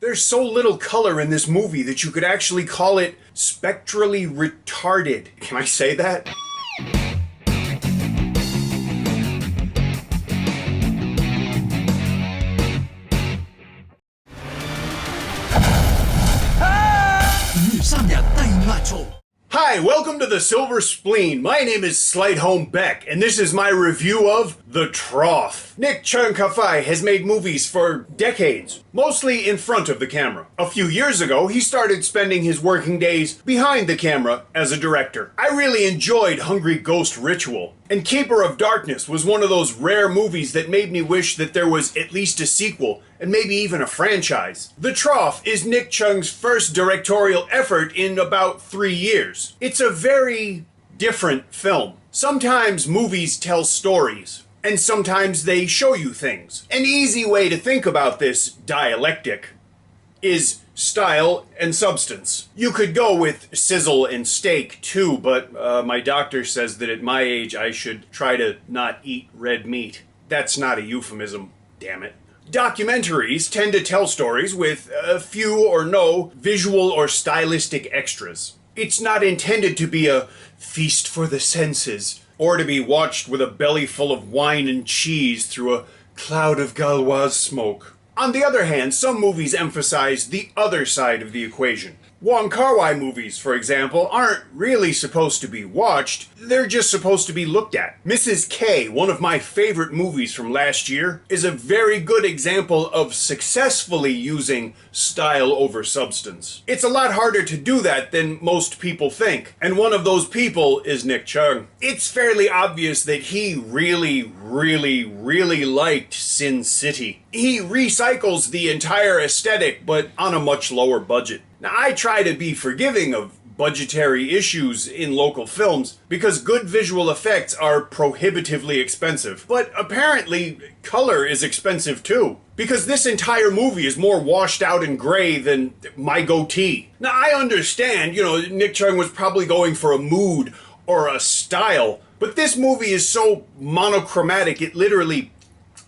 There's so little color in this movie that you could actually call it spectrally retarded. Can I say that? Hi, welcome to the Silver Spleen. My name is Slightholm Beck, and this is my review of The Trough. Nick Chung-Ka-Fai has made movies for decades, mostly in front of the camera. A few years ago, he started spending his working days behind the camera as a director. I really enjoyed Hungry Ghost Ritual, and Keeper of Darkness was one of those rare movies that made me wish that there was at least a sequel, and maybe even a franchise. The Trough is Nick Chung's first directorial effort in about 3 years. It's a very different film. Sometimes movies tell stories, and sometimes they show you things. An easy way to think about this dialectic is style and substance. You could go with sizzle and steak too, but my doctor says that at my age I should try to not eat red meat. That's not a euphemism, damn it. Documentaries tend to tell stories with a few or no visual or stylistic extras. It's not intended to be a feast for the senses, or to be watched with a belly full of wine and cheese through a cloud of Gauloise smoke. On the other hand, some movies emphasize the other side of the equation. Wong Kar-wai movies, for example, aren't really supposed to be watched, they're just supposed to be looked at. Mrs. K, one of my favorite movies from last year, is a very good example of successfully using style over substance. It's a lot harder to do that than most people think, and one of those people is Nick Chung. It's fairly obvious that he really liked Sin City. He recycles the entire aesthetic, but on a much lower budget. Now, I try to be forgiving of budgetary issues in local films because good visual effects are prohibitively expensive. But apparently, color is expensive too. Because this entire movie is more washed out and gray than my goatee. Now, I understand, Nick Chung was probably going for a mood or a style, but this movie is so monochromatic it literally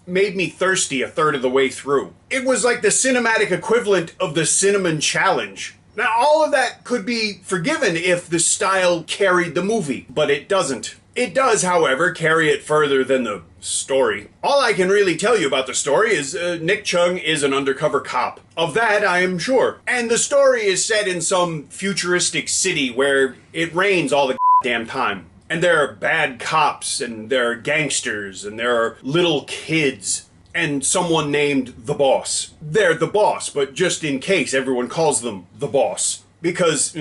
made me thirsty a third of the way through. It was like the cinematic equivalent of the Cinnamon Challenge. Now, all of that could be forgiven if the style carried the movie, but it doesn't. It does, however, carry it further than the story. All I can really tell you about the story is Nick Chung is an undercover cop. Of that, I am sure. And the story is set in some futuristic city where it rains all the damn time. And there are bad cops, and there are gangsters, and there are little kids, and someone named the boss. They're the boss, but just in case everyone calls them the boss. Because,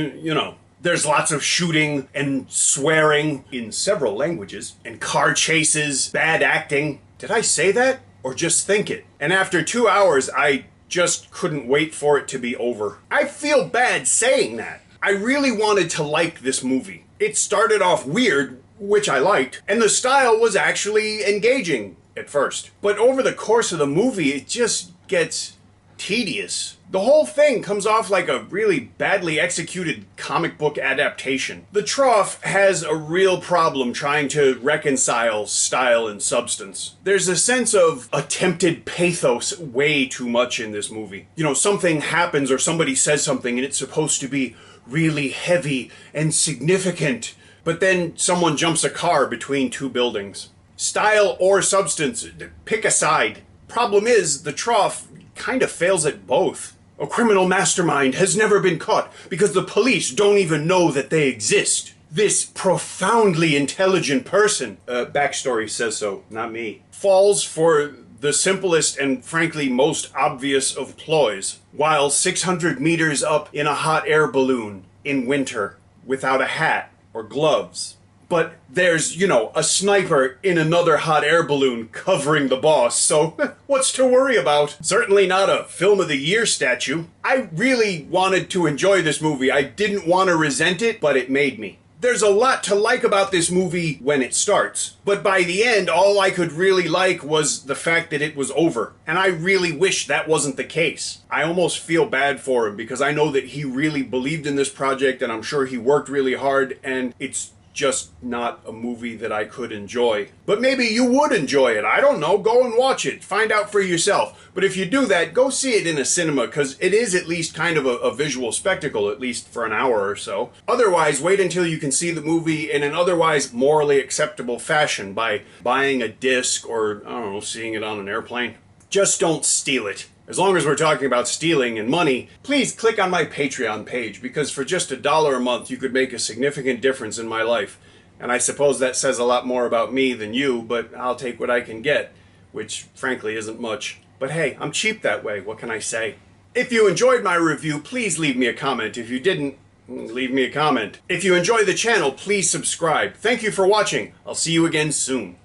there's lots of shooting and swearing in several languages, and car chases, bad acting. Did I say that? Or just think it? And after 2 hours, I just couldn't wait for it to be over. I feel bad saying that. I really wanted to like this movie. It started off weird, which I liked, and the style was actually engaging at first. But over the course of the movie, it just gets tedious. The whole thing comes off like a really badly executed comic book adaptation. The Trough has a real problem trying to reconcile style and substance. There's a sense of attempted pathos way too much in this movie. Something happens or somebody says something and it's supposed to be really heavy and significant, but then someone jumps a car between two buildings. Style or substance, pick a side. Problem is, The Trough kind of fails at both. A criminal mastermind has never been caught because the police don't even know that they exist. This profoundly intelligent person, backstory says so, not me, falls for the simplest and frankly most obvious of ploys, while 600 meters up in a hot air balloon in winter without a hat or gloves. But there's, a sniper in another hot air balloon covering the boss, so what's to worry about? Certainly not a Film of the Year statue. I really wanted to enjoy this movie. I didn't want to resent it, but it made me. There's a lot to like about this movie when it starts, but by the end, all I could really like was the fact that it was over, and I really wish that wasn't the case. I almost feel bad for him because I know that he really believed in this project, and I'm sure he worked really hard, and it's just not a movie that I could enjoy. But maybe you would enjoy it. I don't know. Go and watch it. Find out for yourself. But if you do that, go see it in a cinema, because it is at least kind of a visual spectacle, at least for an hour or so. Otherwise, wait until you can see the movie in an otherwise morally acceptable fashion by buying a disc or, I don't know, seeing it on an airplane. Just don't steal it. As long as we're talking about stealing and money, please click on my Patreon page, because for just $1 a month you could make a significant difference in my life. And I suppose that says a lot more about me than you, but I'll take what I can get, which frankly isn't much. But hey, I'm cheap that way, what can I say? If you enjoyed my review, please leave me a comment. If you didn't, leave me a comment. If you enjoy the channel, please subscribe. Thank you for watching. I'll see you again soon.